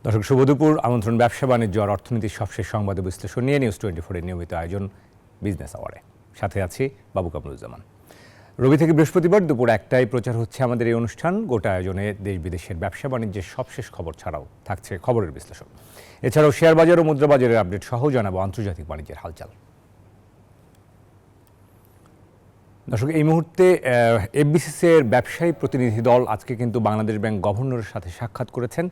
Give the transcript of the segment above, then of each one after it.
দর্শক শুভ দুপুর। আমন্ত্রণ ব্যবসা বাণিজ্য আর অর্থনীতির সবশেষ সংবাদ বিশ্লেষণ নিয়ে নিউজ 24-এর নিয়মিত আয়োজন বিজনেস আওয়ারে। সাথে আছি বাবু কামরুজ্জামান। রবি থেকে বৃহস্পতিবার দুপুর 1টায় প্রচার হচ্ছে আমাদের এই অনুষ্ঠান। গোটা আয়োজনে দেশ বিদেশের ব্যবসা বাণিজ্যের সবশেষ খবর ছাড়াও থাকছে খবরের বিশ্লেষণ। এছাড়াও শেয়ার বাজার ও মুদ্রা বাজারের আপডেট সহ জানাবো আন্তর্জাতিক বাণিজ্যের হালচাল। দর্শক, এই মুহূর্তে এফবিসিসিআইয়ের ব্যবসায়ী প্রতিনিধি দল আজকে কিন্তু বাংলাদেশ ব্যাংক গভর্নরের সাথে সাক্ষাৎ করেছেন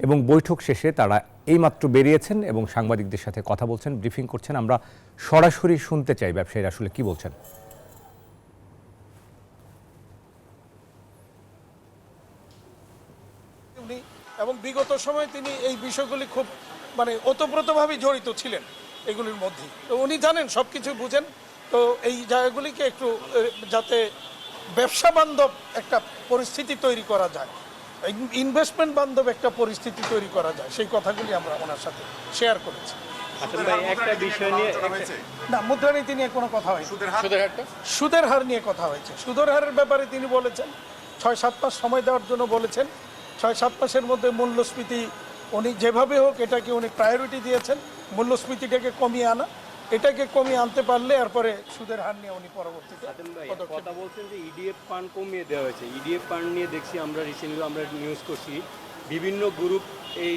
এবং বৈঠক শেষে তারা এইমাত্র বেরিয়েছেন এবং সাংবাদিকদের সাথে কথা বলছেন, ব্রিফিং করছেন। আমরা সরাসরি শুনতে চাই ব্যবসায়ীরা আসলে কি বলছেন। এবং বিগত সময়ে তিনি এই বিষয়গুলি খুব ওতপ্রোতভাবে জড়িত ছিলেন এগুলির মধ্যে। তো উনি জানেন, সব কিছু বুঝেন। তো এই জায়গাগুলিকে একটু যাতে ব্যবসা বান্ধব একটা পরিস্থিতি তৈরি করা যায়, ইনভেস্টমেন্ট বান্ধব একটা পরিস্থিতি তৈরি করা যায়, সেই কথাগুলি আমরা ওনার সাথে শেয়ার করেছি। একটা বিষয় নিয়ে না, মুদ্রানীতি নিয়ে কোনো কথা হয়নি, সুদের হার নিয়ে কথা হয়েছে। সুদের হারের ব্যাপারে তিনি বলেছেন 6-7 মাস সময় দেওয়ার জন্য বলেছেন। 6-7 মাসের মধ্যে মূল্যস্ফীতি উনি যেভাবে হোক এটাকে উনি প্রায়োরিটি দিয়েছেন, মূল্যস্ফীতিটাকে কমিয়ে আনা। এটাকে কমিয়ে আনতে পারলে এরপরে সুদের হার নিয়ে উনি পরবর্তীতে কথা বলছেন যে ইডিএফ ফান্ড কমিয়ে দেওয়া হয়েছে। ইডিএফ ফান্ড নিয়ে দেখছি আমরা রিসেন্টলি আমরা নিউজ করছি বিভিন্ন গ্রুপ এই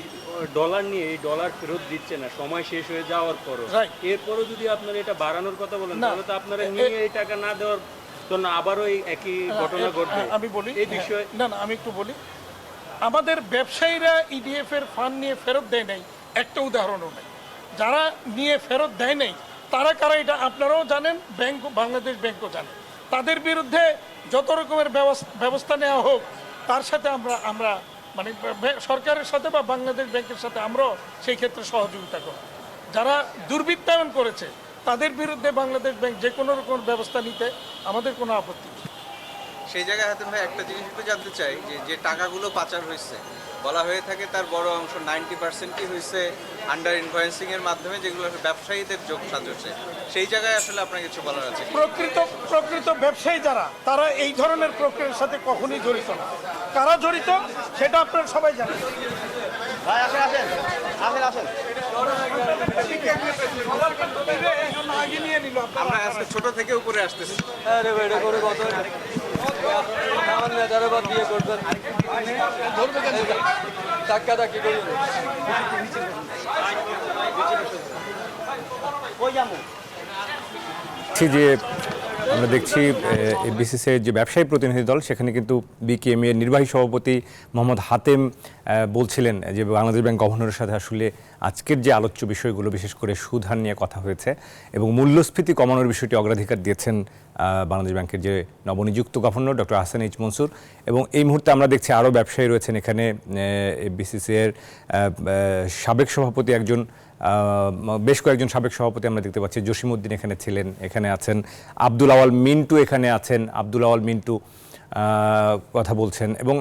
ডলার নিয়ে এই ডলার ফেরত দিচ্ছে না সময় শেষ হয়ে যাওয়ার পরও। এরপরও যদি আপনারা এটা বাড়ানোর কথা বলেন তাহলে তো আপনারা নিয়ে এই টাকা না দেওয়ার জন্য আবারও এই একই ঘটনা ঘটবে। আমি বলি এই বিষয়ে আমি একটু বলি, আমাদের ব্যবসায়ীরা ইডিএফ এর ফান্ড নিয়ে ফেরত দেয় নাই, একটা উদাহরণও নেই। যারা নিয়ে ফেরত দেয় নাই তারা কারা এটা আপনারাও জানেন, ব্যাংক, বাংলাদেশ ব্যাংকও জানেন। তাদের বিরুদ্ধে যত রকমের ব্যবস্থা নেওয়া হোক তার সাথে আমরা সরকারের সাথে বা বাংলাদেশ ব্যাংকের সাথে আমরাও সেই ক্ষেত্রে সহযোগিতা করব। যারা দুর্বৃত্তায়ন করেছে তাদের বিরুদ্ধে বাংলাদেশ ব্যাংক যে কোনো রকম ব্যবস্থা নিতে আমাদের কোনো আপত্তি নেই। সেই জায়গায় হাতেম ভাই একটা জিনিস একটু জানতে চাই, যে টাকাগুলো পাচার হয়েছে বলা হয়ে থাকে তার বড় অংশ 90%ই হয়েছে আন্ডার ইনভয়েসিং এর মাধ্যমে, যেগুলো ব্যবসায়ীদের যোগ সাজছে। সেই জায়গায় আসলে আপনার কিছু বলার আছে? প্রকৃত ব্যবসায়ী যারা, তারা এই ধরনের প্রক্রিয়ার সাথে কখনোই জড়িত না। কারা জড়িত সেটা আপনারা সবাই জানেন। আমরা আজকে ছোট থেকে উপরে আসতেছি। যে আমরা দেখছি এফবিসিসিআইয়ের যে ব্যবসায়ী প্রতিনিধি দল, সেখানে কিন্তু বিকেএমই এর নির্বাহী সভাপতি মোহাম্মদ হাতেম বলছিলেন যে বাংলাদেশ ব্যাংক গভর্নরের সাথে আসলে আজকের যে আলোচ্য বিষয়গুলো, বিশেষ করে সুদ হার নিয়ে কথা হয়েছে এবং মূল্যস্ফীতি কমানোর বিষয়টি অগ্রাধিকার দিয়েছেন বাংলাদেশ ব্যাংকের যে নবনিযুক্ত governor doctor Ahsan H Mansur. এবং এই মুহূর্তে আমরা দেখছি আরও ব্যবসায়ী রয়েছেন এখানে। এফবিসিসিআইয়ের সাবেক সভাপতি একজন, বেশ কয়েকজন সাবেক সভাপতি আমরা দেখতে পাচ্ছি। জসিমউদ্দিন এখানে ছিলেন, এখানে আছেন আব্দুল আওয়াল মিন্টু, এখানে আছেন আব্দুল আওয়াল মিন্টু কথা বলছেন এবং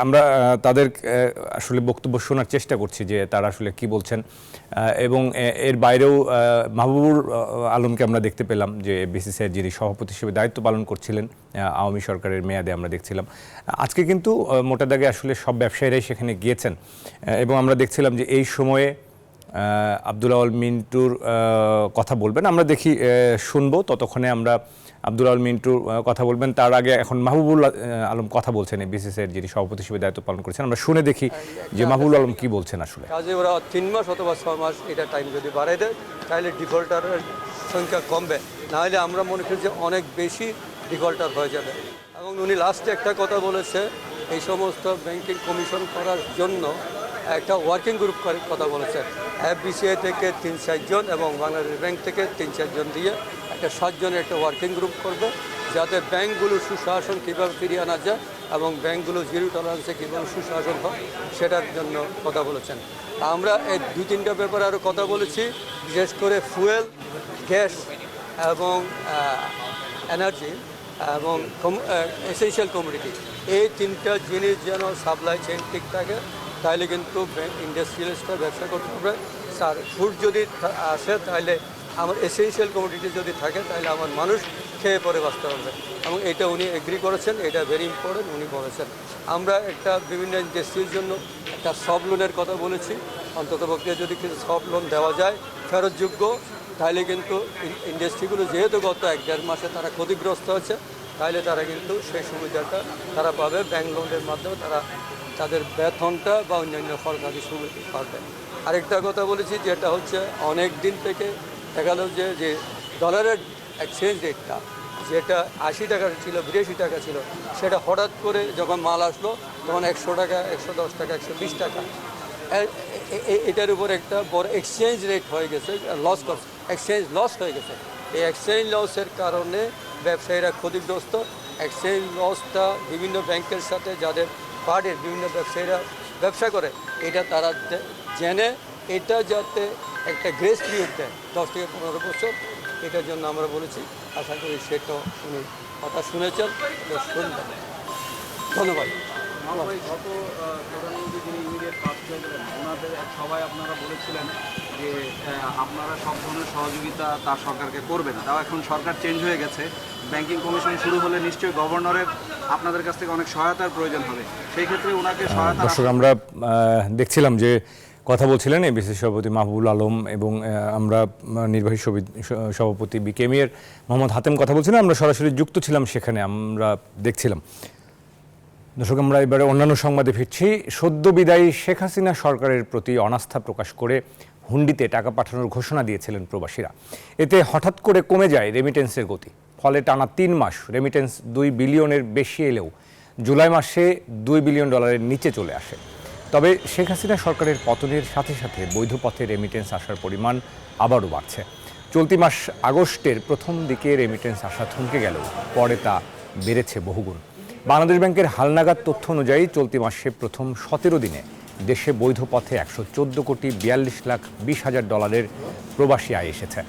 আমরা তাদের আসলে বক্তব্য শোনার চেষ্টা করছি যে তারা আসলে কি বলছেন। এবং এর বাইরেও মাহবুবুল আলমকে আমরা দেখতে পেলাম, যে এফবিসিসিআইয়ের যিনি সভাপতি হিসেবে দায়িত্ব পালন করছিলেন আওয়ামী সরকারের মেয়াদে আমরা দেখছিলাম। আজকে কিন্তু মোটা দাগে আসলে সব ব্যবসায়ীরাই সেখানে গিয়েছেন এবং আমরা দেখছিলাম যে এই সময়ে আব্দুল আওয়াল মিন্টুর কথা বলবেন। আমরা দেখি শুনবো, ততক্ষণে আমরা আব্দুল আওয়াল মিন্টুর কথা বলবেন। তার আগে এখন মাহবুবুল আলম কথা বলছেন, এফবিসিসিআইয়ের যিনি সভাপতি হিসেবে দায়িত্ব পালন করেছেন। আমরা শুনে দেখি যে মাহবুবুল আলম কি বলছেন। আসলে কাজে ওরা 3 মাস অথবা 6 মাস এটা টাইম যদি বাড়ায় দেয় তাহলে ডিফল্টারের সংখ্যা কমবে, নাহলে আমরা মনে করি যে অনেক বেশি ডিফল্টার হয়ে যাবে। এবং উনি লাস্টে একটা কথা বলেছে, এই সমস্ত ব্যাংকিং কমিশন করার জন্য একটা ওয়ার্কিং গ্রুপ কথা বলেছেন। এফবিসিআই থেকে 3-4 জন এবং বাংলাদেশ ব্যাংক থেকে 3-4 জন দিয়ে একটা 7 জনের একটা ওয়ার্কিং গ্রুপ করবে, যাতে ব্যাংকগুলো সুশাসন কীভাবে ফিরিয়ে আনা যায় এবং ব্যাংকগুলো জিরো টলারেন্সে কীভাবে সুশাসন হয় সেটার জন্য কথা বলেছেন। আমরা এই 2-3টা ব্যাপারে আরও কথা বলেছি, বিশেষ করে ফুয়েল, গ্যাস এবং এনার্জি এবং এসেনশিয়াল কমোডিটি, এই 3টা জিনিস যেন সাপ্লাই চেইন ঠিক থাকে, তাহলে কিন্তু ইন্ডাস্ট্রিয়ালিস্টরা ব্যবসা করতে হবে। স্যার ফুড যদি আসে তাহলে আমার এসেনশিয়াল কমোডিটি যদি থাকে তাহলে আমার মানুষ খেয়ে পরে বাঁচতে পারবে, এবং এটা উনি এগ্রি করেছেন, এটা ভেরি ইম্পর্টেন্ট উনি বলেছেন। আমরা একটা বিভিন্ন ইন্ডাস্ট্রির জন্য একটা সফট লোনের কথা বলেছি, অন্ততপক্ষে যদি কিছু সফট লোন দেওয়া যায় ফেরতযোগ্য, তাহলে কিন্তু ইন্ডাস্ট্রিগুলো যেহেতু গত 1-1.5 মাসে তারা ক্ষতিগ্রস্ত হচ্ছে, তাহলে তারা কিন্তু সেই সুবিধাটা তারা পাবে, ব্যাংক লোনের মাধ্যমে তারা তাদের বেতনটা বা অন্যান্য সরকারি সুবিধা পাবে। আরেকটা কথা বলেছি, যেটা হচ্ছে অনেক দিন থেকে দেখা গেল যে ডলারের এক্সচেঞ্জ রেটটা যেটা 80 টাকা ছিল, 82 টাকা ছিল, সেটা হঠাৎ করে যখন মাল আসলো তখন 100 টাকা, 110 টাকা, 120 টাকা, এটার উপর একটা বড় এক্সচেঞ্জ রেট হয়ে গেছে, লস করছে, এক্সচেঞ্জ লস হয়ে গেছে। এই এক্সচেঞ্জ লসের কারণে ব্যবসায়ীরা ক্ষতিগ্রস্ত। এক্সচেঞ্জ লসটা বিভিন্ন ব্যাংকের সাথে যাদের কার্ডের বিভিন্ন ব্যবসায়ীরা ব্যবসা করে, এটা তারা জেনে এটা যাতে একটা গ্রেস পিরিয়ড দেয় 10 থেকে 15 বছর, এটার জন্য আমরা বলেছি। আশা করি সেটা উনি কথা শুনেছেন, শুনবেন। ধন্যবাদ। গত প্রধানমন্ত্রী যিনি ইমিডিয়েট পাস হয়ে গেলেন, ওনাদের সবাই আপনারা বলেছিলেন যে আপনারা সব ধরনের সহযোগিতা তার সরকারকে করবেন। তাও এখন সরকার চেঞ্জ হয়ে গেছে, ব্যাংকিং কমিশন শুরু হলে নিশ্চয়ই গভর্নরের আপনাদের কাছ থেকে অনেক সহায়তার প্রয়োজন হবে। সেই ক্ষেত্রে ওনাকে সহায়তা দর্শক, আমরা দেখছিলাম যে কথা বলছিলেন এবিসি সভাপতি মাহবুবুল আলম এবং আমরা নির্বাহী সভাপতি বিকেএমইএর মোহাম্মদ হাতেম কথা বলছিলাম। আমরা সরাসরি যুক্ত ছিলাম সেখানে, আমরা দেখছিলাম। দর্শক, আমরা এবারে অন্যান্য সংবাদে ফিরছি। সদ্য বিদায়ী শেখ হাসিনা সরকারের প্রতি অনাস্থা প্রকাশ করে হুন্ডিতে টাকা পাঠানোর ঘোষণা দিয়েছিলেন প্রবাসীরা। এতে হঠাৎ করে কমে যায় রেমিটেন্সের গতি। ফলে টানা 3 মাস রেমিটেন্স 2 বিলিয়নের বেশি এলেও জুলাই মাসে $2 বিলিয়ন নিচে চলে আসে। তবে শেখ হাসিনা সরকারের পতনের সাথে সাথে বৈধ পথে রেমিটেন্স আসার পরিমাণ আবারও বাড়ছে। চলতি মাস আগস্টের প্রথম দিকে রেমিটেন্স আসা থমকে গেলেও পরে তা বেড়েছে বহুগুণ। বাংলাদেশ ব্যাংকের হালনাগাদ তথ্য অনুযায়ী চলতি মাসে প্রথম 17 দিনে দেশে বৈধ পথে $114,42,20,000 প্রবাসী আয় এসেছে।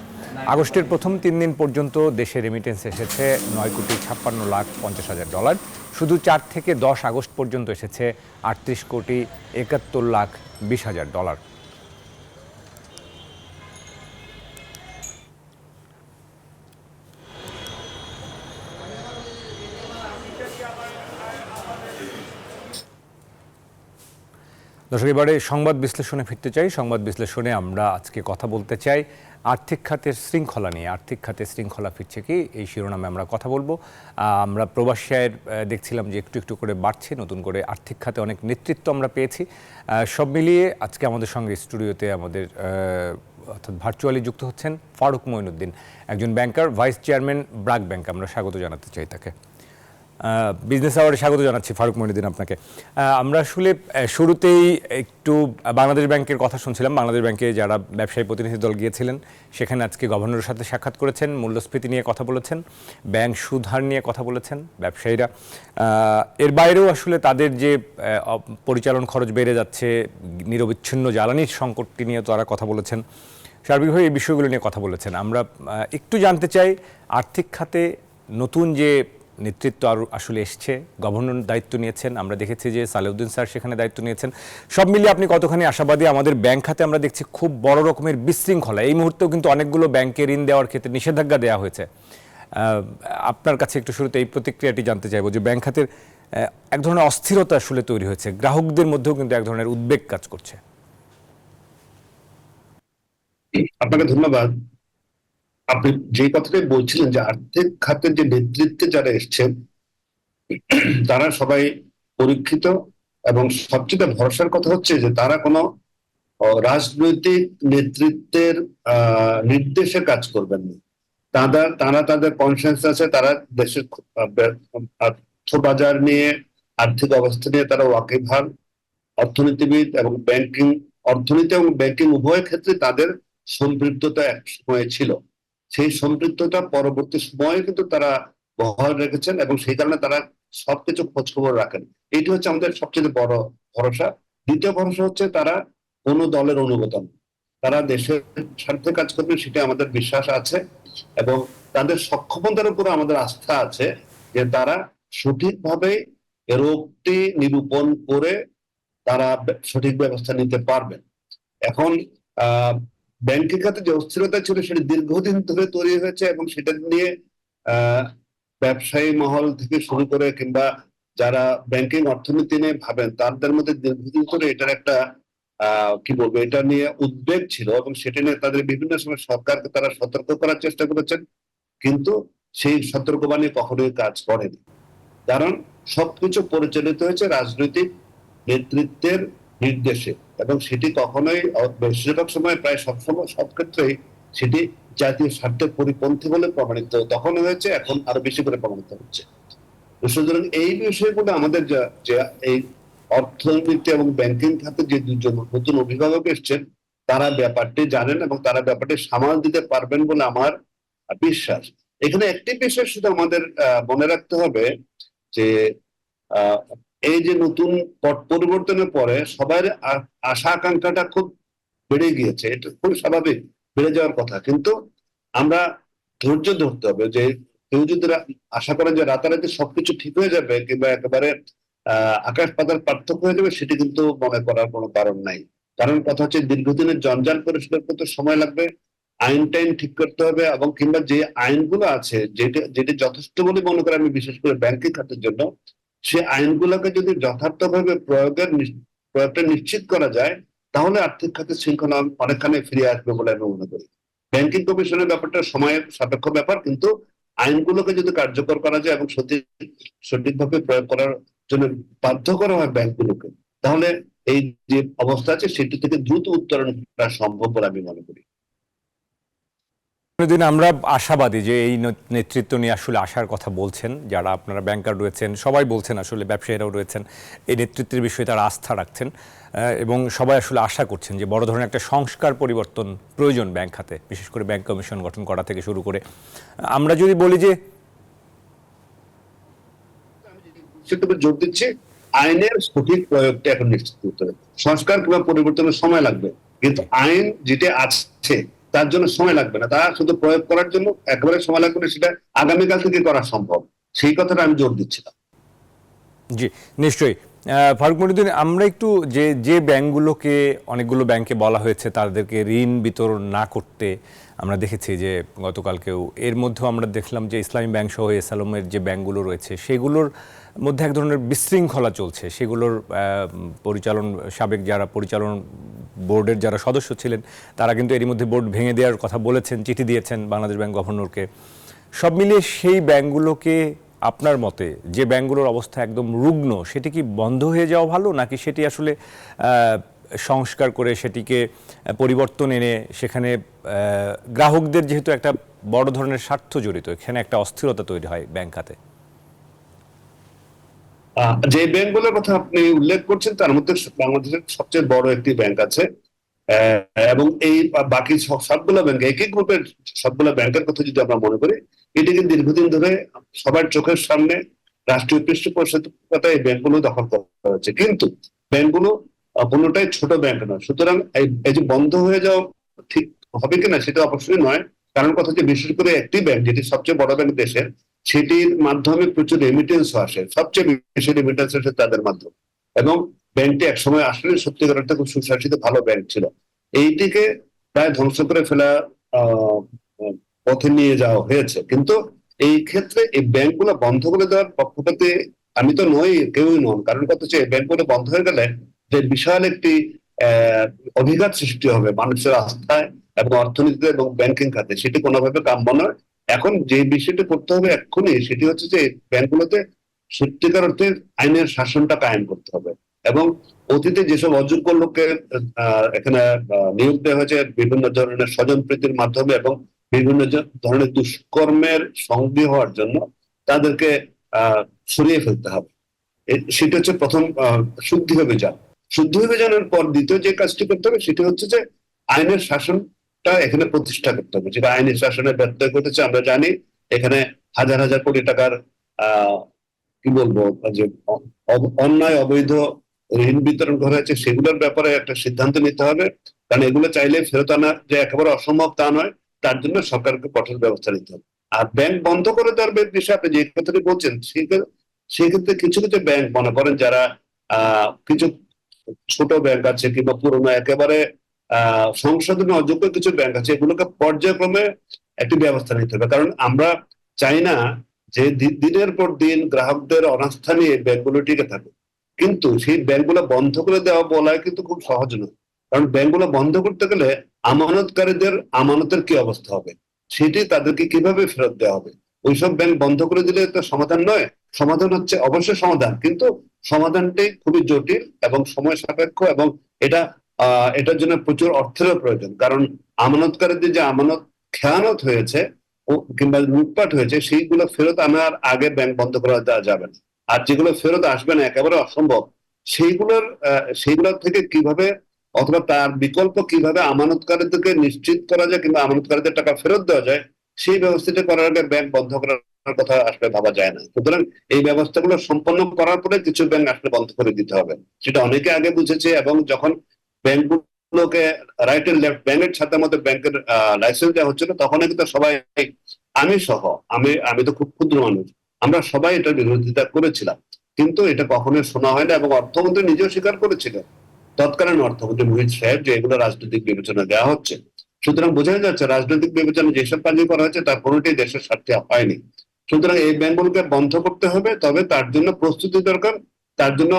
আগস্টের প্রথম 3 দিন পর্যন্ত দেশে রেমিটেন্স এসেছে $9,56,50,000। শুধু 4 থেকে 10 আগস্ট পর্যন্ত এসেছে $38,71,20,000। দর্শক, এবারে সংবাদ বিশ্লেষণে ফিরতে চাই। সংবাদ বিশ্লেষণে আমরা আজকে কথা বলতে চাই আর্থিক খাতের শৃঙ্খলা নিয়ে। আর্থিক খাতের শৃঙ্খলা ফিরছে কি, এই শিরোনামে আমরা কথা বলবো। আমরা প্রবাসী আয়ের দেখছিলাম যে একটু একটু করে বাড়ছে, নতুন করে আর্থিক খাতে অনেক নেতৃত্ব আমরা পেয়েছি। সব মিলিয়ে আজকে আমাদের সঙ্গে স্টুডিওতে আমাদের অর্থাৎ ভার্চুয়ালি যুক্ত হচ্ছেন ফারুক মঈনুদ্দিন, একজন ব্যাংকার, ভাইস চেয়ারম্যান ব্র্যাক ব্যাংক। আমরা স্বাগত জানাতে চাই তাকে। বিজনেস আওয়ারে স্বাগত জানাচ্ছি ফারুক মঈনুদ্দিন আপনাকে। আমরা আসলে শুরুতেই একটু বাংলাদেশ ব্যাংকের কথা শুনছিলাম। বাংলাদেশ ব্যাংকে যারা ব্যবসায়ী প্রতিনিধি দল গিয়েছিলেন, সেখানে আজকে গভর্নরের সাথে সাক্ষাৎ করেছেন, মূল্যস্ফীতি নিয়ে কথা বলেছেন, ব্যাংক সুদহার নিয়ে কথা বলেছেন ব্যবসায়ীরা। এর বাইরেও আসলে তাদের যে পরিচালন খরচ বেড়ে যাচ্ছে, নিরবিচ্ছিন্ন জ্বালানির সংকটটি নিয়ে তারা কথা বলেছেন। সার্বিকভাবে এই বিষয়গুলো নিয়ে কথা বলেছেন। আমরা একটু জানতে চাই, আর্থিক খাতে নতুন যে নেতৃত্ব আর আসলে এসছে, গভর্নর দায়িত্ব নিয়েছেন, আমরা দেখেছি যে সালেউদ্দিন স্যার সেখানে দায়িত্ব নিয়েছেন। সব মিলিয়ে আপনি কতখানি আশাবাদী? আমাদের ব্যাংক খাতে আমরা দেখছি খুব বড় রকমের বিশৃঙ্খলা। এই মুহূর্তেও কিন্তু অনেকগুলো ব্যাংকে ঋণ দেওয়ার ক্ষেত্রে নিষেধাজ্ঞা দেওয়া হয়েছে। আপনার কাছে একটু শুরুতে এই প্রতিক্রিয়াটি জানতে চাইবো যে ব্যাংক খাতের এক ধরনের অস্থিরতা আসলে তৈরি হয়েছে, গ্রাহকদের মধ্যেও কিন্তু এক ধরনের উদ্বেগ কাজ করছে। আপনাকে ধন্যবাদ। আপনি যে কথাটাই বলছিলেন যে আর্থিক খাতের যে নেতৃত্বে যারা এসছেন তারা সবাই পরীক্ষিত, এবং সবচেয়ে ভরসার কথা হচ্ছে যে তারা কোনো রাজনৈতিক নেতৃত্বের নির্দেশে কাজ করবেন না। তারা তাদের কনসেন্স আছে, তারা দেশের অর্থ বাজার নিয়ে, আর্থিক অবস্থা নিয়ে তারা ওয়াকিবহাল, অর্থনীতিবিদ এবং ব্যাংকিং, অর্থনীতি এবং ব্যাংকিং উভয় ক্ষেত্রে তাদের সম্পৃক্ততা এক সময় ছিল। সেই সম্পৃক্ততা পরবর্তী সময়ে কিন্তু তারা বহাল রেখেছেন, এবং সেই কারণে তারা সবকিছু খোঁজ খবর রাখেন। এটি হচ্ছে আমাদের সবচেয়ে বড় ভরসা। দ্বিতীয় ভরসা হচ্ছে তারা কোনো দলের অনুগত নয়, তারা দেশের স্বার্থে কাজ করবেন, সেটা আমাদের বিশ্বাস আছে, এবং তাদের সক্ষমতার উপর আমাদের আস্থা আছে যে তারা সঠিকভাবে রোগটি নিরূপণ করে তারা সঠিক ব্যবস্থা নিতে পারবেন। এখন ব্যাংকিং খাতে যে অস্থিরতা ছিল সেটা দীর্ঘদিন ধরে তৈরি হয়েছে এবং সেটা নিয়ে আহ ব্যবসায়ী মহল থেকে শুরু করে কিংবা যারা ব্যাংকিং অর্থনীতি নিয়ে ভাবেন তাদের মধ্যে দীর্ঘদিন ধরে এটার একটা কি বলবো এটা নিয়ে উদ্বেগ ছিল এবং সেটা নিয়ে তাদের বিভিন্ন সময় সরকারকে তারা সতর্ক করার চেষ্টা করেছেন, কিন্তু সেই সতর্কবাণী কখনোই কাজ করেনি। কারণ সবকিছু পরিচালিত হয়েছে রাজনৈতিক নেতৃত্বের নির্দেশে এবং সেটি কখনোই বেশিরভাগ সময় প্রায় সবসময় সব ক্ষেত্রেই সেটি জাতীয় স্বার্থের পরিপন্থী বলে প্রমাণিত তখন হয়েছে, এখন আরো বেশি করে প্রমাণিত হচ্ছে। তো সুতরাং এই বিষয়গুলো আমাদের যে এই অর্থনীতি এবং ব্যাংকিং খাতে যে দুজন নতুন অভিভাবক এসছেন তারা ব্যাপারটি জানেন এবং তারা ব্যাপারটি সামাল দিতে পারবেন বলে আমার বিশ্বাস। এখানে একটি বিষয় শুধু আমাদের মনে রাখতে হবে যে এই যে নতুন পট পরিবর্তনের পরে সবার আশা আকাঙ্ক্ষাটা খুব বেড়ে গিয়েছে, এটা খুব স্বাভাবিক, বেড়ে যাওয়ার কথা, কিন্তু আমরা ধৈর্য ধরতে হবে। যে কেউ যদি আশা করেন যে রাতারাতি সবকিছু ঠিক হয়ে যাবে কিংবা একেবারে আকাশ পাতাল পার্থক্য হয়ে যাবে, সেটি কিন্তু মনে করার কোনো কারণ নাই। কারণ কথা হচ্ছে দীর্ঘদিনের জঞ্জাল পরিষ্কার করতে সময় লাগবে, আইন টাইন ঠিক করতে হবে এবং কিংবা যে আইনগুলো আছে যেটি যথেষ্ট বলে মনে করে আমি বিশেষ করে ব্যাংকিং খাতের জন্য, সে আইনগুলোকে যদি যথার্থভাবে প্রয়োগটা নিশ্চিত করা যায় তাহলে আর্থিক খাতের শৃঙ্খলা অনেকখানি ফিরে আসবে বলে আমি মনে করি। ব্যাংকিং কমিশনের ব্যাপারটা সময়ের সাপেক্ষ ব্যাপার, কিন্তু আইনগুলোকে যদি কার্যকর করা যায় এবং সঠিকভাবে প্রয়োগ করার জন্য বাধ্য করা হয় ব্যাংকগুলোকে, তাহলে এই যে অবস্থা আছে সেটি থেকে দ্রুত উত্তরণ করা সম্ভব বলে আমি মনে করি। দিন আমরা আশাবাদী যে এই নেতৃত্ব নিয়ে আসলে আশার কথা বলছেন, যারা আপনারা ব্যাংকার রয়েছেন সবাই বলছেন, আসলে ব্যবসায়ীরাও রয়েছেন, এই নেতৃত্বের বিষয়ে তারা আস্থা রাখছেন এবং সবাই আসলে আশা করছেন যে বড় ধরনের একটা সংস্কার পরিবর্তন প্রয়োজন ব্যাংক খাতে, বিশেষ করে ব্যাংক কমিশন গঠন করা থেকে শুরু করে। আমরা যদি বলি যে সেটা জোর দিচ্ছে আইনের সঠিক প্রয়োগটা এখন নিশ্চিত করতে হবে। সংস্কার কিংবা পরিবর্তনের সময় লাগবে, কিন্তু আইন যেটা আছে তার জন্য সময় লাগবে না, তা শুধু প্রয়োগ করার জন্য একেবারে সময় লাগবে না, সেটা আগামীকাল থেকে করা সম্ভব, সেই কথাটা আমি জোর দিচ্ছিলাম। জি নিশ্চয়ই। ফারুক মনিরুদ্দিন, আমরা একটু যে ব্যাংকগুলোকে অনেকগুলো ব্যাংকে বলা হয়েছে তাদেরকে ঋণ বিতরণ না করতে, আমরা দেখেছি যে গতকালকেও এর মধ্যেও আমরা দেখলাম যে ইসলামী ব্যাংক সহ এসালমের যে ব্যাংকগুলো রয়েছে সেগুলোর মধ্যে এক ধরনের বিশৃঙ্খলা চলছে। সেগুলোর সাবেক যারা পরিচালন বোর্ডের যারা সদস্য ছিলেন তারা কিন্তু এরই মধ্যে বোর্ড ভেঙে দেওয়ার কথা বলেছেন, চিঠি দিয়েছেন বাংলাদেশ ব্যাংক গভর্নরকে। সব মিলিয়ে সেই ব্যাংকগুলোকে আপনার মতে যে ব্যাংকগুলোর অবস্থা একদম রুগ্ন, সেটি কি বন্ধ হয়ে যাওয়া ভালো, নাকি সেটি আসলে সংস্কার করে সেটিকে পরিবর্তন এনে সেখানে গ্রাহকদের যেহেতু একটা বড় ধরনের স্বার্থ জড়িত, এখানে একটা অস্থিরতা তৈরি হয় ব্যাংক খাতে? যে ব্যাংকগুলোর কথা আপনি উল্লেখ করছেন তার মধ্যে বাংলাদেশের সবচেয়ে বড় একটি ব্যাংক আছে এবং এই বাকি সবগুলো ব্যাংক একই গ্রুপের সবগুলো ব্যাংকের কথা যদি আমরা মনে করি, এটিকে দীর্ঘদিন ধরে সবার চোখের সামনে রাষ্ট্রীয় পৃষ্ঠপোষকতা এই ব্যাংকগুলো দখল করা হচ্ছে, কিন্তু ব্যাংকগুলো কোনোটাই ছোট ব্যাংক নয়। সুতরাং এই যে বন্ধ হয়ে যাওয়া ঠিক হবে কিনা সেটা অবশ্যই নয়। কারণ কথা হচ্ছে বিশেষ করে একটি ব্যাংক যেটি সবচেয়ে বড় ব্যাংক দেশের, সেটির মাধ্যমে প্রচুর রেমিটেন্স আসে, সবচেয়ে বেশি রেমিটেন্স আসে তাদের মাধ্যমে, এবং ব্যাংকটি একসময় আসলে সত্যিকার অর্থে খুব সুশাসিত ভালো ব্যাংক ছিল। এইটিকে প্রায় ধ্বংস করে ফেলা পথে নিয়ে যাওয়া হয়েছে, কিন্তু এই ক্ষেত্রে এই ব্যাংকগুলো বন্ধ করে দেওয়ার পক্ষপাতে আমি তো নই, কেউই নন। কারণ কথা হচ্ছে এই ব্যাংকগুলো বন্ধ হয়ে গেলে যে বিশাল একটি অভিঘাত সৃষ্টি হবে মানুষের আস্থায় এবং অর্থনীতিতে এবং ব্যাংকিং খাতে, সেটি কোনোভাবে কাম্য নয়। এখন যে বিষয়টি করতে হবে এক্ষুনি সেটি হচ্ছে যে ব্যাংকগুলোতে সত্যিকার অর্থে আইনের শাসনটা কায়েম করতে হবে এবং অতীতে যেসব অযোগ্য লোককে এখানে নিয়োগ দেওয়া হয়েছে বিভিন্ন ধরনের স্বজনপ্রীতির মাধ্যমে এবং বিভিন্ন ধরনের দুষ্কর্মের সঙ্গী হওয়ার জন্য, তাদেরকে সরিয়ে ফেলতে হবে। সেটা হচ্ছে প্রথম শুদ্ধি অভিযান। শুদ্ধি অভিযানের পর দ্বিতীয় যে কাজটি করতে হবে সেটি হচ্ছে যে আইনের শাসনটা এখানে প্রতিষ্ঠা করতে হবে, যেটা আইনের শাসনের ব্যত্যয় ঘটেছে আমরা জানি। এখানে হাজার হাজার কোটি টাকার কি বলবো যে অন্যায় অবৈধ ঋণ বিতরণ করা হয়েছে, সেগুলোর ব্যাপারে একটা সিদ্ধান্ত নিতে হবে। কারণ এগুলো চাইলে ফেরত আনা যে একেবারে অসম্ভব তা নয়, তার জন্য সরকারকে কঠোর ব্যবস্থা নিতে হবে। আর ব্যাংক বন্ধ করে দেওয়ার বিষয়ে আপনি যে কথাটি বলছেন, সেক্ষেত্রে কিছু কিছু ব্যাংক মনে করেন যারা কিছু ছোট ব্যাংক আছে কিংবা পুরোনো একেবারে সংশোধনে অযোগ্য কিছু ব্যাংক আছে, এগুলোকে পর্যায়ক্রমে একটি ব্যবস্থা নিতে হবে। কারণ আমরা চাই না যে দিনের পর দিন গ্রাহকদের অনাস্থা নিয়ে ব্যাংকগুলো টিকে থাকে। কিন্তু সেই ব্যাংকগুলো বন্ধ করে দেওয়া বলা কিন্তু খুব সহজ নয়। কারণ ব্যাংকগুলো বন্ধ করতে গেলে আমানতকারীদের আমানতের কি অবস্থা হবে, সেটি তাদেরকে কিভাবে ফেরত দেওয়া হবে। ওইসব ব্যাংক বন্ধ করে দিলে তো সমাধান নয়। সমাধান হচ্ছে অবশ্যই সমাধান, কিন্তু সমাধানটি খুবই জটিল এবং সময় সাপেক্ষ, এবং এটা এটার জন্য প্রচুর অর্থেরও প্রয়োজন। কারণ আমানতকারীদের যে আমানত খেয়ানত হয়েছে কিংবা লুটপাট হয়েছে, সেইগুলো ফেরত আনার আগে ব্যাংক বন্ধ করা দেওয়া যাবে না। আর যেগুলো ফেরত আসবে না, একেবারে অসম্ভব, সেইগুলোর থেকে কিভাবে অথবা তার বিকল্প কিভাবে আমানতকারীদেরকে নিশ্চিত করা যায় কিংবা আমানতকারীদের টাকা ফেরত দেওয়া যায়, সেই ব্যবস্থাটা করার আগে ব্যাংক বন্ধ করার কথা আসলে ভাবা যায় না। সুতরাং এই ব্যবস্থাগুলো সম্পন্ন করার পরে কিছু ব্যাংক আসলে বন্ধ করে দিতে হবে, সেটা অনেকে আগে বুঝেছে। এবং যখন ব্যাংকগুলোকে রাইট এন্ড লেফট ব্যাংকের সাথে মধ্যে ব্যাংকের লাইসেন্স দেওয়া হচ্ছিল, তখন কিন্তু সবাই, আমি সহ, আমি তো খুব ক্ষুদ্র মানুষ, আমরা সবাই এটার বিরোধিতা করেছিলাম। কিন্তু এটা কখনোই শোনা হয় না, এবং অর্থমন্ত্রী নিজেও স্বীকার করেছিলেন, তৎকালীন অর্থমন্ত্রী মোহিত সাহেব, যে এগুলো রাজনৈতিক বিবেচনা দেওয়া হচ্ছে। সুতরাং বোঝা যাচ্ছে রাজনৈতিক বিবেচনা যেসব কাজই করা হচ্ছে তার কোনোটি দেশের স্বার্থে হয়নি। সুতরাং এই ব্যাংকগুলোকে বন্ধ করতে হবে, তবে তার জন্য প্রস্তুতি দরকার, তার জন্য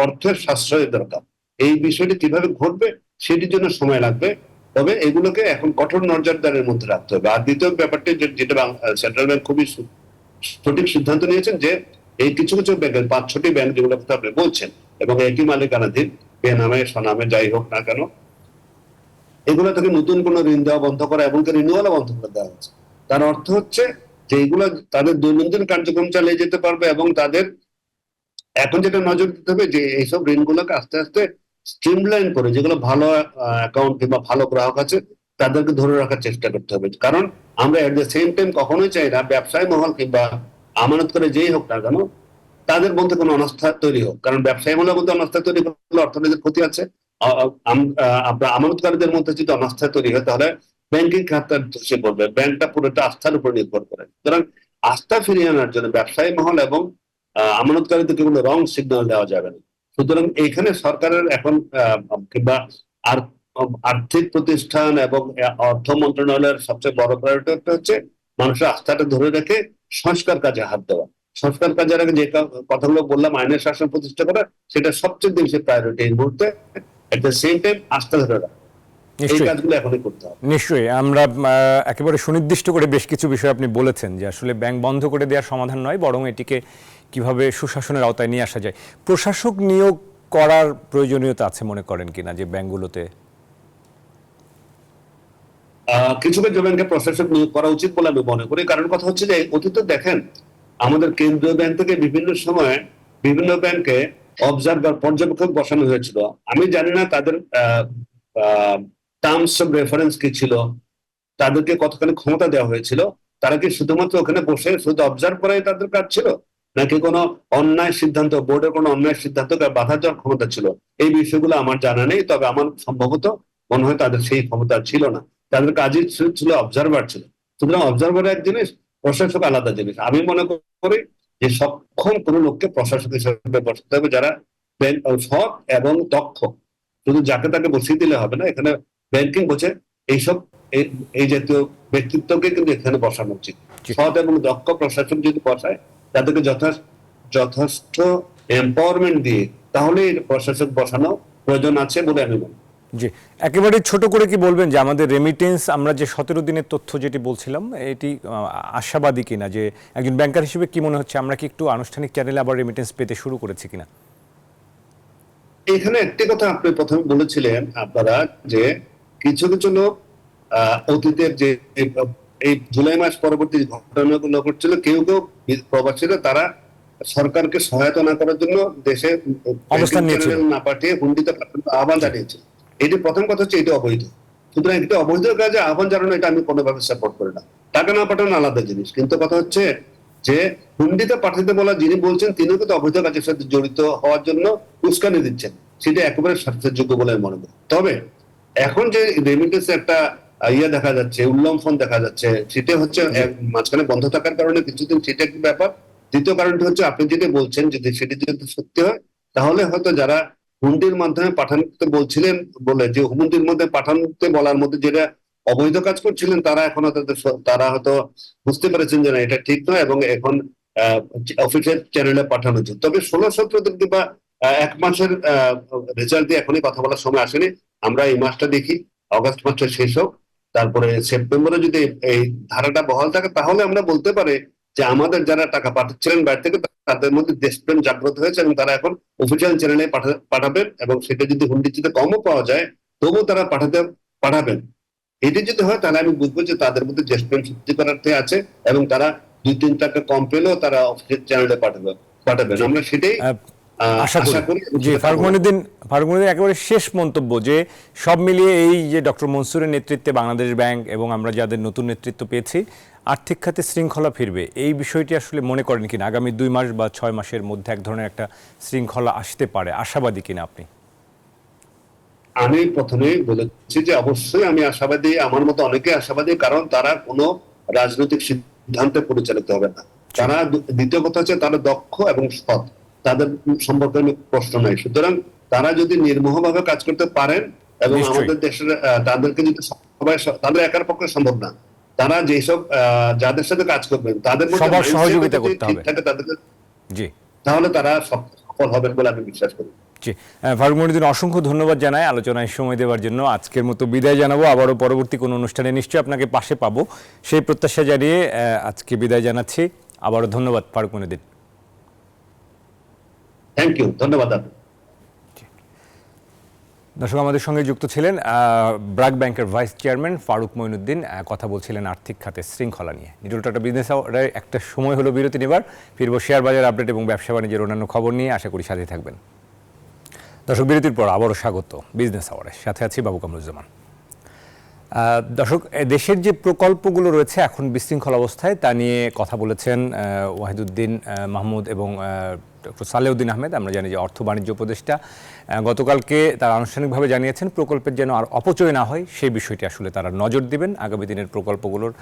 অর্থের সাশ্রয় দরকার। এই বিষয়টি কিভাবে ঘটবে সেটির জন্য সময় লাগবে, তবে এগুলোকে এখন কঠোর নজরদারির মধ্যে রাখতে হবে। আর দ্বিতীয় ব্যাপারটি যেটা সেন্ট্রাল ব্যাংক খুবই সঠিক সিদ্ধান্ত নিয়েছেন, যে এই কিছু কিছু ব্যাংকের 5-6টি ব্যাংক যেগুলোর কথা আপনি বলছেন এবং একই মালিকানাধীন, বেনামে স্বনামে যাই হোক না কেন, এগুলো থেকে নতুন কোনো ঋণ দেওয়া বন্ধ করা এবং রিনিউয়ালও বন্ধ করে দেওয়া হচ্ছে। তার অর্থ হচ্ছে যে এগুলো তাদের দৈনন্দিন কার্যক্রম চালিয়ে যেতে পারবে, এবং তাদের এখন যেটা নজর দিতে হবে যে এইসব ঋণগুলোকে আস্তে আস্তে স্ট্রিমলাইন করে, যেগুলো ভালো অ্যাকাউন্ট কিংবা ভালো গ্রাহক আছে তাদেরকে ধরে রাখার চেষ্টা করতে হবে। কারণ আমরা এট দ্য সেম টাইম কখনোই চাই না ব্যবসায়ী মহল কিংবা আমানত করে যেই হোক না কেন তাদের মধ্যে কোনো অনাস্থা তৈরি হোক। কারণ ব্যবসায়ী মহলের মধ্যে অনাস্থা তৈরি করলে অর্থনীতির ক্ষতি আছে। আপনার আমানতকারীদের মধ্যে যদি অনাস্থা তৈরি হয়, তাহলে ব্যাংকিং খাতটা ধসে পড়বে, ব্যাংকটা পুরোটা আস্থার উপর নির্ভর করে। সুতরাং আস্থা ফিরিয়ে আনার জন্য ব্যবসায়ী মহল এবং আমানতকারীদেরকে কোনো রং সিগন্যাল দেওয়া যাবে না। সুতরাং এইখানে সরকারের এখন কিংবা আর আর্থিক প্রতিষ্ঠান এবং অর্থ মন্ত্রণালয়ের সবচেয়ে বড় প্রায়োরিটি হচ্ছে মানুষের আস্থাটা ধরে রেখে সংস্কার কাজে হাত দেওয়া। সংস্কার কাজের আগে যে কথাগুলো বললাম, আইনের শাসন প্রতিষ্ঠা করা, সেটা সবচেয়ে বেশি প্রায়োরিটি এই মুহূর্তে। এট দ্য সেম টাইম আস্থা ধরে রাখা, এই কাজগুলো এখনই করতে হবে। নিশ্চয়ই আমরা একেবারে সুনির্দিষ্ট করে বেশ কিছু বিষয় আপনি বলেছেন যে আসলে ব্যাংক বন্ধ করে দেওয়ার সমাধান নয়, বরং এটিকে কিভাবে সুশাসনের আওতায় নিয়ে আসা যায়। প্রশাসক নিয়োগ করার প্রয়োজনীয়তা আছে মনে করেন কিনা যে ব্যাংকগুলোতে? কিছু কিছু ব্যাংকে প্রশাসক নিয়োগ করা উচিত বলে আমি মনে করি। কারণ কথা হচ্ছে যে অতীতে দেখেন আমাদের কেন্দ্রীয় ব্যাংক থেকে বিভিন্ন সময় বিভিন্ন ব্যাংকে অবজারভার পর্যবেক্ষক বসানো হয়েছিল। আমি জানি না তাদের টার্মস অফ রেফারেন্স কি ছিল, তাদেরকে কতখানি ক্ষমতা দেওয়া হয়েছিল, তারা কি শুধুমাত্র ওখানে বসে শুধু অবজার্ভ করাই তাদের কাজ ছিল, নাকি কোনো অন্যায় সিদ্ধান্ত, বোর্ডের কোনো অন্যায় সিদ্ধান্তকে বাধা দেওয়ার ক্ষমতা ছিল, এই বিষয়গুলো আমার জানা নেই। তবে আমার সম্ভবত মনে হয় তাদের সেই ক্ষমতা ছিল না, তাদের কাজই ছিল অবজারভার ছিল। সুতরাং অবজারভার এক জিনিস, প্রশাসক আলাদা জিনিস। আমি মনে করি যে সক্ষম কোনো লোককে প্রশাসক হিসেবে বসাতে হবে, যারা সৎ এবং দক্ষ। শুধু যাকে তাকে বসিয়ে দিলে হবে না, এখানে ব্যাংকিং বোঝে এইসব এই জাতীয় ব্যক্তিত্বকে কিন্তু এখানে বসানো উচিত। সৎ এবং দক্ষ প্রশাসক যদি বসায়, তাদেরকে যথেষ্ট এম্পাওয়ারমেন্ট দিয়ে, তাহলে প্রশাসক বসানো প্রয়োজন আছে বলে আমি মনে করি। জি, একেবারে ছোট করে কি বলবেন যে আমাদের রেমিটেন্স, আমরা যে 17 দিনের তথ্য যেটি বলছিলাম, এটি আশাবাদী কিনা? যে একজন ব্যাংকার হিসেবে কি মনে হচ্ছে, আমরা কি একটু আনুষ্ঠানিক চ্যানেলে আবার রেমিটেন্স পেতে শুরু করেছি কিনা? এখানে একটি কথা আপনি প্রথমে বলেছিলেন আপনারা, যে কিছু কিছু লোক অতীতের যে এই জুলাই মাস পরবর্তী ঘটনাগুলো ঘটছিল, কেউ কেউ প্রবাসীরা তারা সরকারকে সহায়তা না করার জন্য দেশে অবস্থান নিয়েছিল, না পাঠিয়ে হুন্ডিতে আহ্বান জানিয়েছে। এটি প্রথম কথা হচ্ছে, এটি অবৈধ। সুতরাং এটি অবৈধ কাজে আহ্বান জানানো, এটা আমি কোনোভাবে সাপোর্ট করি না। টাকা না পাঠানো আলাদা জিনিস, কিন্তু কথা হচ্ছে যে হুন্ডিতে পাঠাতে বলা যিনি বলছেন, তিনিও কিন্তু অবৈধ কাজের সাথে জড়িত হওয়ার জন্য উস্কানি দিচ্ছেন, সেটা একেবারে শাস্তির যোগ্য বলে মনে করি। তবে এখন যে রেমিটেন্স একটা দেখা যাচ্ছে, উল্লম্ফন দেখা যাচ্ছে, সেটা হচ্ছে মাঝখানে বন্ধ থাকার কারণে কিছুদিন, সেটা একটি ব্যাপার। দ্বিতীয় কারণটি হচ্ছে আপনি যেটা বলছেন, যদি সেটি যদি সত্যি হয়, তাহলে হয়তো যারা হুন্ডির মাধ্যমে পাঠাতে বলছিলেন বলে, যে হুন্ডির মধ্যে পাঠাতে বলার মধ্যে যেটা অবৈধ কাজ করছিলেন, তারা এখন তারা হয়তো বুঝতে পেরেছেন যে না, এটা ঠিক নয়, এবং এখন অফিসিয়াল চ্যানেলে পাঠানো উচিত। তবে 16-17 দিন কিংবা 1 মাসের রেজাল্ট দিয়ে এখনই কথা বলার সময় আসেনি। আমরা এই মাসটা দেখি, অগাস্ট মাসটা শেষ হোক, তারপরে সেপ্টেম্বরে যদি এই ধারাটা বহাল থাকে, তাহলে আমরা বলতে পারি যে আমাদের যারা টাকা পাঠাচ্ছিলেন বাইরে থেকে, তাদের মধ্যে দেশপ্রেম জাগ্রত হয়েছে এবং তারা এখন অফিসিয়াল চ্যানেলে পাঠাবেন, এবং সেটা যদি হুন্ডিতে কমও পাওয়া যায় তবুও তারা পাঠাবেন। এটি যদি হয় তাহলে আমি বুঝবো যে তাদের মধ্যে দেশপ্রেম সৃষ্টি করার্থে আছে, এবং তারা 2-3 টাকা কম পেলেও তারা অফিসিয়াল চ্যানেলে পাঠাবেন। আমরা সেটাই আশা করি। জি, এবং ফারুক মইনুদ্দিন একেবারে শেষ মন্তব্য, যে সব মিলিয়ে এই যে ডক্টর মনসুরের নেতৃত্বে বাংলাদেশ ব্যাংক এবং আমরা যাদের নতুন নেতৃত্ব পেয়েছি, আর্থিক খাতে শৃঙ্খলা ফিরবে, এই বিষয়টি আসলে মনে করেন কিনা আগামী 2 মাস বা 6 মাসের মধ্যে এক ধরনের একটা শৃঙ্খলা আসতে পারে, আশাবাদী কিনা আপনি? আমি প্রথমেই বলেছি যে অবশ্যই আমি আশাবাদী, আমার মতো অনেকে আশাবাদী, কারণ তারা কোনো রাজনৈতিক সিদ্ধান্তে পরিচালিত হবে না। তারা, দ্বিতীয় কথা হচ্ছে তারা দক্ষ এবং সৎ, তাদের সম্পর্কে কোনো প্রশ্ন নাই। সুতরাং তারা যদি নির্মোহভাবে কাজ করতে পারেন, এবং নিশ্চয়ই। আমাদের দেশের তাদেরকে যদি সবাই, তাদের একার পক্ষে সম্ভব না, তারা যেসব যাদের সাথে কাজ করবেন তাদের মধ্যে সবার mindset সহযোগিতা যদি করতে ঠিক হবে। থাকে তাদেরকে, জি তাহলে তারা সফল হবেন বলে আমি বিশ্বাস করি। জি, ফারুক মইনুদ্দিন, অসংখ্য ধন্যবাদ জানাই আলোচনায় সময় দেওয়ার জন্য। আজকের মতো বিদায় জানাবো, আবারও পরবর্তী কোনো অনুষ্ঠানে নিশ্চয়ই আপনাকে পাশে পাবো, সেই প্রত্যাশা জানিয়ে আজকে বিদায় জানাচ্ছি। আবারও ধন্যবাদ ফারুক মইনুদ্দিন। থ্যাংক ইউ, ধন্যবাদ আপনাকে। দর্শক, আমাদের সঙ্গে যুক্ত ছিলেন ব্র্যাক ব্যাংকের ভাইস চেয়ারম্যান ফারুক মইনুদ্দিন, কথা বলছিলেন আর্থিক খাতে শৃঙ্খলা নিয়ে। নিটল টাটা বিজনেস আওয়ারে একটা সময় হলো বিরতি নেবার, ফিরবো শেয়ার বাজার আপডেট এবং ব্যবসা বাণিজ্যের অন্যান্য খবর নিয়ে, আশা করি সাথে থাকবেন। দর্শক, বিরতির পর আবারও স্বাগত বিজনেস আওয়ারে, সাথে আছি বাবু কামরুজ্জামান। দর্শক, দেশের যে প্রকল্পগুলো রয়েছে এখন বিশৃঙ্খল অবস্থায়, তা নিয়ে কথা বলেছেন ওয়াহিদুদ্দিন মাহমুদ এবং ডক্টর সালেউদ্দিন আহমেদ। আমরা জানি যে অর্থ বাণিজ্য উপদেষ্টা গতকালকে তারা আনুষ্ঠানিকভাবে জানিয়েছেন প্রকল্পের যেন আর অপচয় না হয় সেই বিষয়টি আসলে তারা নজর দিবেন, আগামী দিনের প্রকল্পগুলোর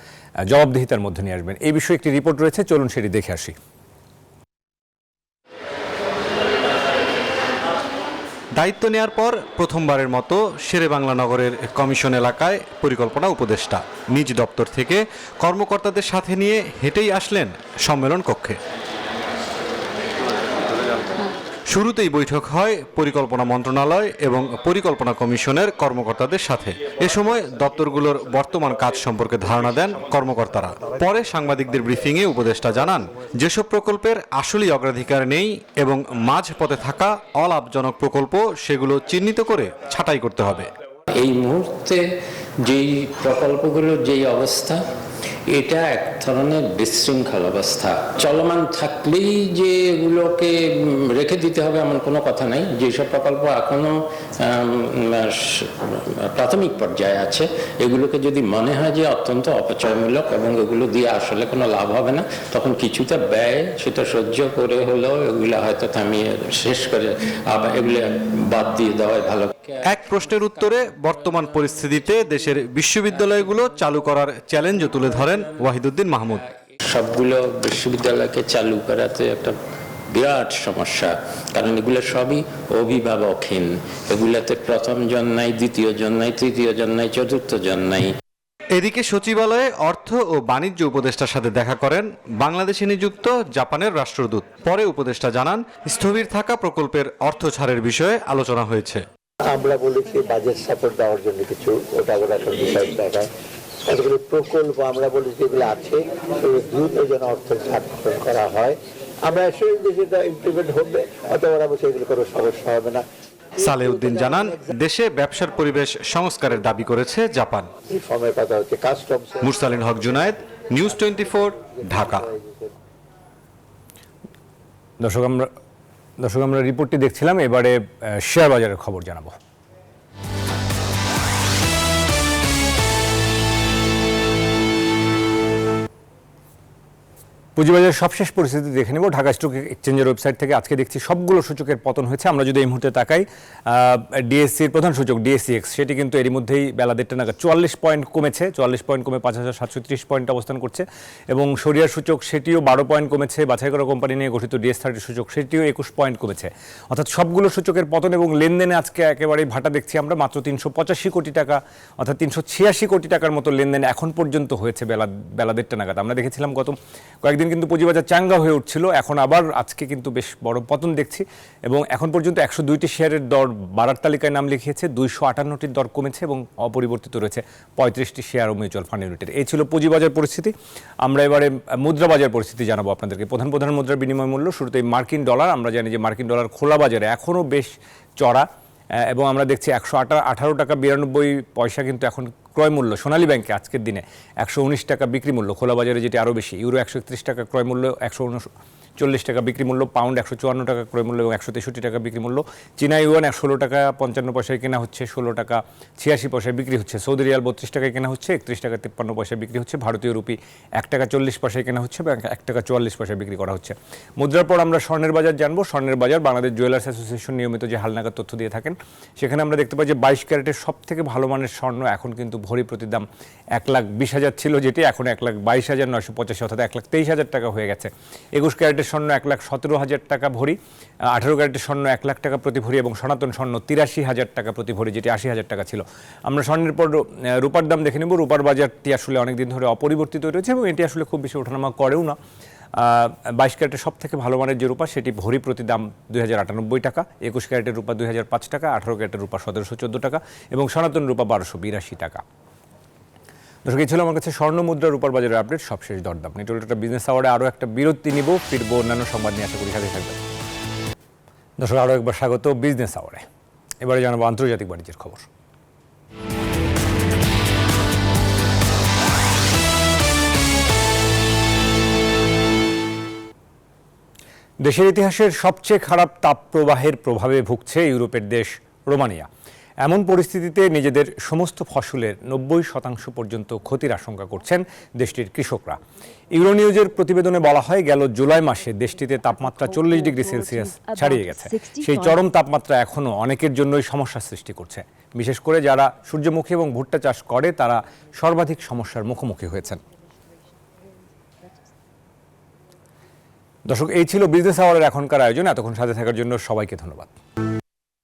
জবাবদিহিতার মধ্যে নিয়ে আসবেন। এই বিষয়ে একটি রিপোর্ট রয়েছে, চলুন সেটি দেখে আসি। দায়িত্ব নেয়ার পর প্রথমবারের মতো শেরেবাংলা নগরের কমিশন এলাকায় পরিকল্পনা উপদেষ্টা নিজ দপ্তর থেকে কর্মকর্তাদের সাথে নিয়ে হেঁটেই আসলেন সম্মেলন কক্ষে। শুরুতেই বৈঠক হয় পরিকল্পনা মন্ত্রণালয় এবং পরিকল্পনা কমিশনের কর্মকর্তাদের সাথে। এ সময় দপ্তরগুলোর বর্তমান কাজ সম্পর্কে ধারণা দেন কর্মকর্তারা। পরে সাংবাদিকদের ব্রিফিংয়ে উপদেষ্টা জানান, যেসব প্রকল্পের আসলেই অগ্রাধিকার নেই এবং মাঝপথে থাকা অলাভজনক প্রকল্প, সেগুলো চিহ্নিত করে ছাঁটাই করতে হবে। এই মুহূর্তে যেই প্রকল্পগুলোর যেই অবস্থা, এটা এক ধরনের বিশৃঙ্খল অবস্থা। চলমান থাকলেই যে এগুলোকে রেখে দিতে হবে এমন কোনো কথা নাই। যেসব প্রকল্প এখনো প্রাথমিক পর্যায়ে আছে, এগুলোকে যদি মনে হয় যে অত্যন্ত অপচয়মূলক এবং এগুলো দিয়ে আসলে কোনো লাভ হবে না, তখন কিছুটা ব্যয় সেটা সহ্য করে হলেও এগুলো হয়তো থামিয়ে শেষ করে আবার এগুলো বাদ দিয়ে দেওয়াই ভালো। এক প্রশ্নের উত্তরে বর্তমান পরিস্থিতিতে দেশের বিশ্ববিদ্যালয়গুলো চালু করার চ্যালেঞ্জও তুলে ধরেন ওয়াহিদুদ্দিন মাহমুদ। সবগুলো বিশ্ববিদ্যালয়কে চালু করাতে একটা বিরাট সমস্যা, কারণ এগুলো সবই অভিভাবকহীন। এগুলোতে প্রথম জন নাই, দ্বিতীয় জন নাই, তৃতীয় জন নাই, চতুর্থ জন নাই। এদিকে সচিবালয়ে অর্থ ও বাণিজ্য উপদেষ্টার সাথে দেখা করেন বাংলাদেশে নিযুক্ত জাপানের রাষ্ট্রদূত। পরে উপদেষ্টা জানান, স্থবির থাকা প্রকল্পের অর্থ ছাড়ের বিষয়ে আলোচনা হয়েছে। আমরা বলেছি বাজেট সাপোর্ট দেওয়ার জন্য কিছু, ওটা ওরা এখন ডিসাইড দেখায়। কতগুলো প্রকল্প আমরা বলেছি যেগুলো আছে সেগুলো দ্রুত যেন অর্থ ছাড় করা হয়। আমরা আসলে যে সেটা ইমপ্লিমেন্ট হবে, অথবা ওরা বলছে এগুলো কোনো সমস্যা হবে না। সালেউদ্দিন জানান, দেশে ব্যবসার পরিবেশ সংস্কারের দাবি করেছে জাপান। রিফর্মের কথা হচ্ছে কাস্টমস। মুরসালিন হক জুনায়েদ, নিউজ 24, ঢাকা। দর্শক, আমরা রিপোর্টটি দেখছিলাম, এবারে শেয়ার বাজারের খবর জানাবো। পুঁজিবাজারের সবশেষ পরিস্থিতি দেখে নেব ঢাকা স্টক এক্সচেঞ্জের ওয়েবসাইট থেকে। আজকে দেখছি সবগুলো সূচকের পতন হয়েছে। আমরা যদি এই মুহূর্তে তাকাই, ডিএসসির প্রধান সূচক ডিএসসিএক্স সেটি কিন্তু এরই মধ্যেই বেলা 1:30 নাগাদ 44 পয়েন্ট কমেছে, 44 পয়েন্ট কমে 5730 পয়েন্ট অবস্থান করছে। এবং সরিয়ার সূচক সেটিও 12 পয়েন্ট কমেছে। বাছাই করা কোম্পানি নিয়ে গঠিত ডিএস30 সূচক সেটিও 21 পয়েন্ট কমেছে। অর্থাৎ সবগুলো সূচকের পতন এবং লেনদেনে আজকে একেবারেই ভাটা দেখছি আমরা। মাত্র 385 কোটি টাকা অর্থাৎ 386 কোটি টাকার মতো লেনদেন এখন পর্যন্ত হয়েছে বেলা 1:30 নাগাদ। আমরা দেখেছিলাম গত কয়েকদিন কিন্তু পুঁজিবাজার চাঙ্গা হয়ে উঠছিল, এখন আবার আজকে কিন্তু বেশ বড় পতন দেখছি। এবং এখন পর্যন্ত 102টি শেয়ারের দর বাড়ার তালিকায় নাম লিখিয়েছে, 258টির দর কমেছে এবং অপরিবর্তিত রয়েছে 35টি শেয়ার ও মিউচুয়াল ফান্ড ইউনিটের। এই ছিল পুঁজিবাজার পরিস্থিতি। আমরা এবারে মুদ্রা বাজার পরিস্থিতি জানাবো আপনাদেরকে। প্রধান মুদ্রার বিনিময় মূল্য শুরুতেই মার্কিন ডলার। আমরা জানি যে মার্কিন ডলার খোলা বাজারে এখনও বেশ চড়া এবং আমরা দেখছি 118 টাকা 92 পয়সা কিন্তু এখন ক্রয় মূল্য। সোনালী ব্যাংকে আজকের দিনে 119 টাকা বিক্রি মূল্য, খোলা বাজারে যেটি আরও বেশি। ইউরো 131 টাকা ক্রয় মূল্য, 139 টাকা বিক্রি মূল্য। পাউন্ড 154 টাকা ক্রয় মূল্য এবং 163 টাকা বিক্রি মূল্য। চীনা ইউয়ান 16 টাকা 55 পয়সায় কেনা হচ্ছে, 16 টাকা 86 পয়সায় বিক্রি হচ্ছে। সৌদি রিয়াল 32 টাকায় কেনা হচ্ছে, 31 টাকা 53 পয়সায় বিক্রি হচ্ছে। ভারতীয় রুপি 1 টাকা 40 পয়সায় কেনা হচ্ছে এবং 1 টাকা 44 পয়সায় বিক্রি করা হচ্ছে। মুদ্রার পর আমরা স্বর্ণের বাজার জানবো। স্বর্ণের বাজার বাংলাদেশ জুয়েলার্স অ্যাসোসিয়েশন নিয়মিত যে হালনাগাদ তথ্য দিয়ে থাকেন, সেখানে আমরা দেখতে পাই যে 22 ক্যারেটের সব থেকে ভালো মানের স্বর্ণ এখন কিন্তু ভরি প্রতি দাম 1,20,000 ছিল, যেটি এখন 1,22,985 অর্থাৎ 1,23,000 টাকা হয়ে গেছে। 21 ক্যারেটের স্বর্ণ 1,17,000 টাকা ভরি, 18 ক্যারেটের স্বর্ণ 1 লাখ টাকা প্রতি ভরি এবং সনাতন স্বর্ণ 83,000 টাকা প্রতি ভরি, যেটি 80,000 টাকা ছিল। আমরা স্বর্ণের পর রূপার দাম দেখে নেব। রূপার বাজারটি আসলে অনেকদিন ধরে অপরিবর্তিত রয়েছে এবং এটি আসলে খুব বেশি ওঠানামা করেও না। 22 ক্যারেটের সব থেকে ভালো মানের যে রূপা, সেটি ভরি প্রতি দাম 2,098 টাকা। 21 ক্যারেটের রূপা 2,005 টাকা, 18 ক্যারেটের রূপা 1,714 টাকা এবং সনাতন রূপা 1,282 টাকা। দর্শক, এই ছিল আমার কাছে স্বর্ণ মুদ্রা রূপার বাজারের আপডেট, সবশেষ দরদাম। নেটওয়ার্কটা বিজনেস আওয়ারে আরও একটা বিরতি নিব, ফিরবো অন্যান্য সংবাদ নিয়ে, আশা করি সাথে থাকবেন। দর্শক, আরও একবার স্বাগত বিজনেস আওয়ারে। এবারে জানাবো আন্তর্জাতিক বাণিজ্যের খবর। দেশের ইতিহাসের সবচেয়ে খারাপ তাপপ্রবাহের প্রভাবে ভুগছে ইউরোপের দেশ রোমানিয়া। এমন পরিস্থিতিতে নিজেদের সমস্ত ফসলের 90% পর্যন্ত ক্ষতির আশঙ্কা করছেন দেশটির কৃষকরা। ইউরোনিউজের প্রতিবেদনে বলা হয়, গেল জুলাই মাসে দেশটিতে তাপমাত্রা 40 ডিগ্রি সেলসিয়াস ছাড়িয়ে গেছে। সেই চরম তাপমাত্রা এখনও অনেকের জন্যই সমস্যার সৃষ্টি করছে। বিশেষ করে যারা সূর্যমুখী এবং ভুট্টা চাষ করে, তারা সর্বাধিক সমস্যার মুখোমুখি হয়েছেন। দর্শক, এই ছিল বিজনেস আওয়ারের এখনকার আয়োজন। এতক্ষণ সাথে থাকার জন্য সবাইকে ধন্যবাদ।